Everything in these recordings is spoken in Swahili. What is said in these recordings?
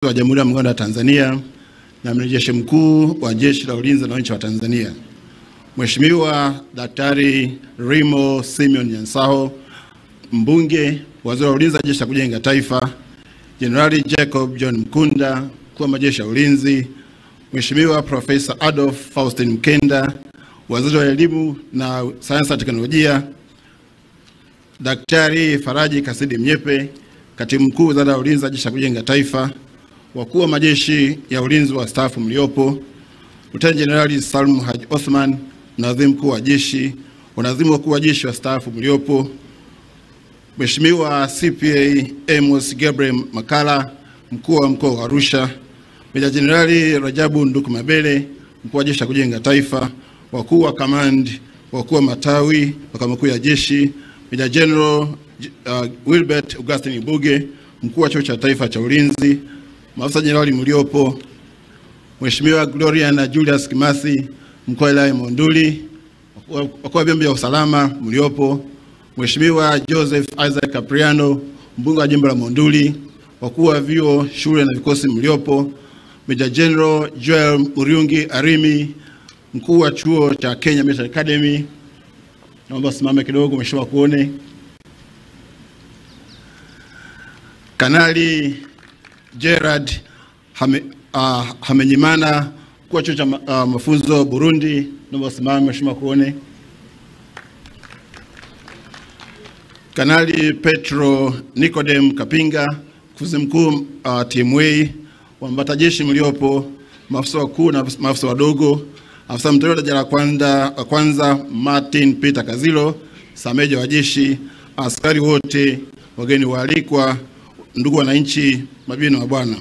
wa Jamhuri ya Muungano wa Tanzania na Amiri Jeshi Mkuu wa Jeshi la Ulinzi la Wananchi wa Tanzania, Mheshimiwa Daktari Rimo Simeon Nyansaho, Mbunge, Waziri wa Ulinzi wa Jeshi la Kujenga Taifa, Jenerali Jacob John Mkunda, Mkuu wa Majeshi ya Ulinzi, Mheshimiwa Profesa Adolf Faustin Mkenda, Waziri wa Elimu na Sayansi na Teknolojia, Daktari Faraji Kasidi Mnyepe, Katibu Mkuu Wizara ya Ulinzi wa Jeshi la Kujenga Taifa, wakuu wa majeshi ya ulinzi wa staafu mliopo, Luteni Jenerali Salum Haji Othman, Mnadhimu Mkuu wa Jeshi, wanadhimu wakuu wa jeshi wa staafu mliopo, Mheshimiwa CPA Amos Gabriel Makala, Mkuu wa Mkoa wa Arusha, Meja Jenerali Rajabu Nduku Mabele, Mkuu wa Jeshi la Kujenga Taifa, wakuu wa command, wakuu wa matawi, makao makuu ya jeshi, Meja General Wilbert Augustine Ibuge, Mkuu wa Chuo cha Taifa cha Ulinzi, maafisa jenerali mliopo, Mheshimiwa Gloria na Julius Kimasi, Mkuu wa Wilaya Monduli, wakuu wa vyombo vya usalama mliopo, Mheshimiwa Joseph Isaac Capriano, Mbunge wa Jimbo la Monduli, wakuu wa vyuo, shule na vikosi mliopo, Meja General Joel Muriungi Arimi, Mkuu wa Chuo cha Kenya Military Academy. Naomba simame kidogo mheshimiwa kuone. Kanali Gerard Hamenyimana, Mkuu wa Chuo cha mafunzo Burundi. Naomba simame mheshimiwa kuone. Kanali Petro Nicodem Kapinga, Mkufunzi Mkuu TMA, waambata jeshi mliopo, maafisa wakuu na maafisa wadogo, afisa mteuliwa daraja la kwanza Martin Peter Kazilo, Sameja wa jeshi, askari wote, wageni waalikwa, ndugu wananchi, mabibi na mabwana.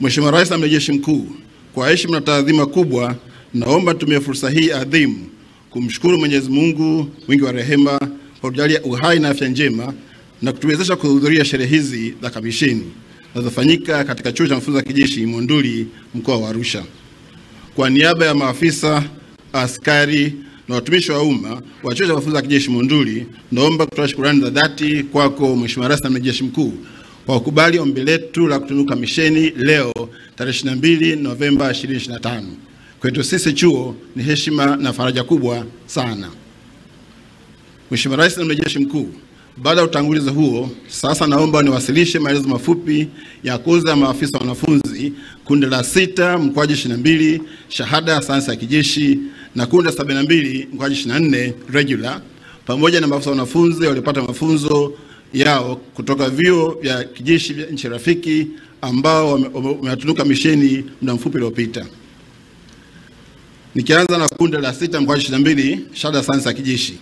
Mheshimiwa Rais na Amiri Jeshi Mkuu, kwa heshima na taadhima kubwa, naomba tumie fursa hii adhimu kumshukuru Mwenyezi Mungu mwingi wa rehema kwa kujalia uhai na afya njema na kutuwezesha kuhudhuria sherehe hizi za kamisheni zinazofanyika katika Chuo cha Mafunzo ya Kijeshi Monduli, mkoa wa Arusha. Kwa niaba ya maafisa, askari na watumishi wa umma wa Chuo cha Mafunzo ya Kijeshi Monduli, naomba kutoa shukrani za dhati kwako Mheshimiwa Rais na Amiri Jeshi Mkuu kwa kukubali ombi letu la kutunuka misheni leo tarehe 22 Novemba 2025. Kwetu sisi chuo ni heshima na faraja kubwa sana. Mheshimiwa Rais na Amiri Jeshi Mkuu, baada ya utangulizi huo, sasa naomba niwasilishe maelezo mafupi ya kozi ya maafisa wanafunzi kundi la 6 mkoaji 22 shahada ya sayansi ya kijeshi na kundi la 72 mkoaji 24 regular, pamoja na maafisa wanafunzi waliopata mafunzo yao kutoka vyuo vya kijeshi vya nchi rafiki ambao wamatunuka misheni muda mfupi uliopita. Nikianza na kundi la 6 mkoaji 22 shahada ya sayansi ya kijeshi.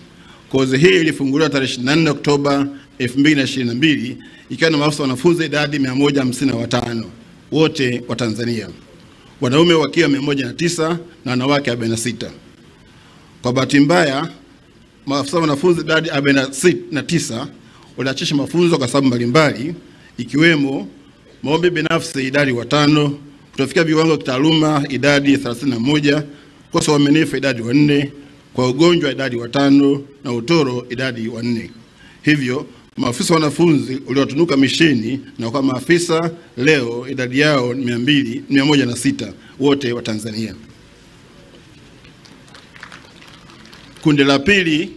Kozi hii ilifunguliwa tarehe 24 Oktoba 2022 ikiwa na maafisa wanafunzi idadi 155 wote wa Tanzania, wanaume wakiwa 109 na wanawake 46. Kwa bahati mbaya, maafisa wanafunzi idadi 49 waliachisha mafunzo kwa sababu mbalimbali, ikiwemo maombi binafsi idadi 5, kutofikia viwango kitaaluma idadi 31, kosa uaminifu idadi 4, kwa ugonjwa idadi 5 na utoro idadi 4. Hivyo maafisa wanafunzi waliotunuka misheni na kwa maafisa leo idadi yao ni 106 wote wa Tanzania. Kundi la pili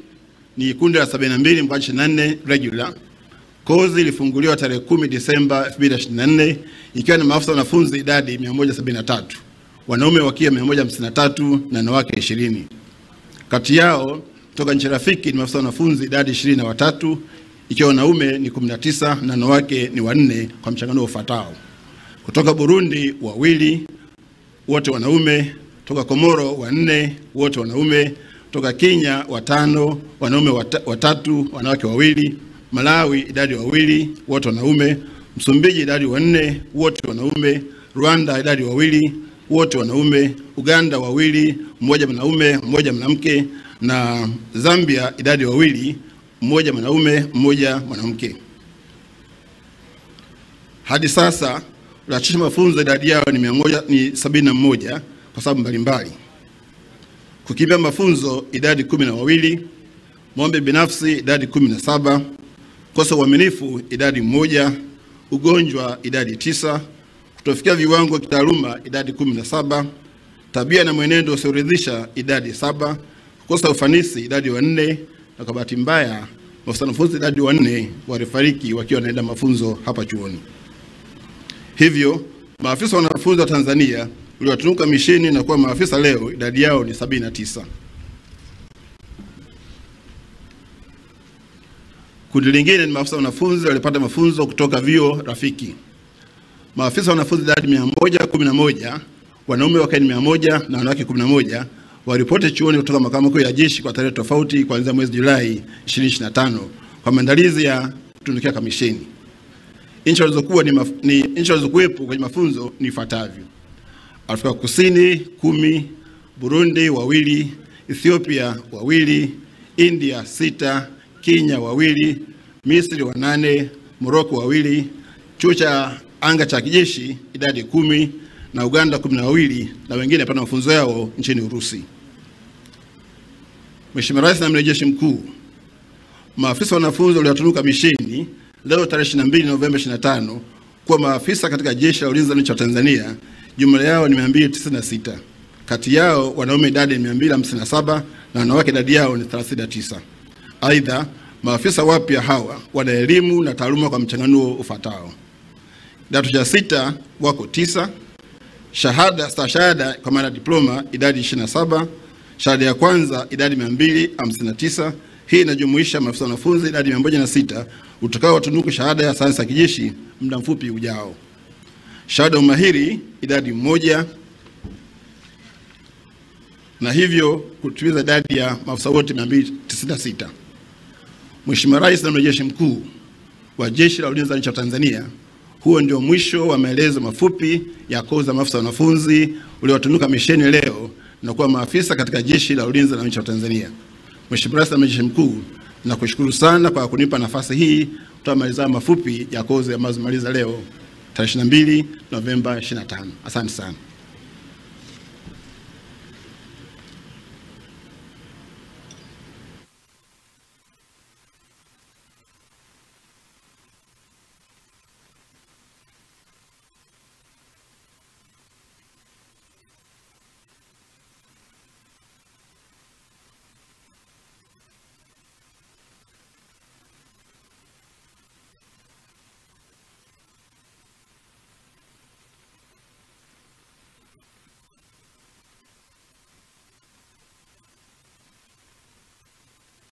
ni kundi la 72 mkoaji 24 regular. Kozi ilifunguliwa tarehe 10 Disemba 2024 ikiwa na maafisa wanafunzi idadi 173, wanaume wakiwa 153 na wanawake 20. Kati yao kutoka nchi rafiki ni maafisa wanafunzi idadi 23 ikiwa wanaume ni 19 na wanawake ni 4 kwa mchangano ufuatao: kutoka Burundi 2 wote wanaume, kutoka Komoro 4 wote wanaume, kutoka Kenya 5 wanaume 3 wanawake 2, Malawi idadi 2 wote wanaume, Msumbiji idadi 4 wote wanaume, Rwanda idadi 2 wote wanaume, Uganda 2, mmoja mwanaume mmoja mwanamke, na Zambia idadi 2, mmoja mwanaume mmoja mwanamke. Hadi sasa waliachisha mafunzo idadi yao ni 171 kwa sababu mbalimbali: kukimbia mafunzo idadi 12, maombi binafsi idadi 17, kosa uaminifu idadi 1, ugonjwa idadi 9, kutofikia viwango vya kitaaluma idadi 17, tabia na mwenendo usioridhisha idadi 7, kukosa ufanisi idadi 4, na kwa bahati mbaya maafisa wanafunzi idadi 4 walifariki wakiwa wanaenda mafunzo hapa chuoni. Hivyo maafisa wanafunzi wa Tanzania waliowatunuka misheni na kuwa maafisa leo idadi yao ni 79. Kundi lingine ni maafisa wanafunzi walipata mafunzo kutoka vyuo rafiki. Maafisa wanafunzi idadi 111, wanaume wakaini 100 na wanawake 11 waripoti chuoni kutoka makao makuu ya jeshi kwa tarehe tofauti kuanzia mwezi Julai 2025 kwa maandalizi ya kutunukia kamisheni. Nchi walizokuwepo kwenye mafunzo ni ifuatavyo: Afrika Kusini 10, Burundi 2, Ethiopia 2, India 6, Kenya 2, Misri 8, Morocco 2, chuo cha anga cha kijeshi idadi 10 na Uganda 12 na wengine hapana mafunzo yao nchini Urusi. Mheshimiwa Rais na Amiri Jeshi Mkuu, maafisa wanafunzi waliotunuka misheni leo tarehe 22 Novemba 25 kuwa maafisa katika Jeshi la Ulinzi la Wananchi wa Tanzania, jumla yao ni 296. Kati yao wanaume idadi ni 257 na wanawake idadi yao ni 39. Aidha, maafisa wapya hawa wana elimu na taaluma kwa mchanganuo ufuatao: kidato cha 6 wako 9, shahada kwa maana diploma idadi 27, shahada ya kwanza idadi 259. Hii inajumuisha maafisa wanafunzi idadi 106 utakao watunuku shahada ya sayansi ya kijeshi muda mfupi ujao. Shahada umahiri idadi 1, na hivyo kutimiza idadi ya maafisa wote 296. Mheshimiwa Rais na Amiri Jeshi Mkuu wa Jeshi la Ulinzi la Wananchi wa Tanzania, huo ndio mwisho wa maelezo mafupi ya kozi za maafisa wanafunzi waliowatunuka misheni leo na kuwa maafisa katika Jeshi la Ulinzi la Wananchi wa Tanzania. Mheshimiwa Rais na Amiri Jeshi Mkuu, nakushukuru sana kwa kunipa nafasi hii kutoa maelezo mafupi ya kozi ambazo zimaliza leo tarehe 22 Novemba 25. Asante sana.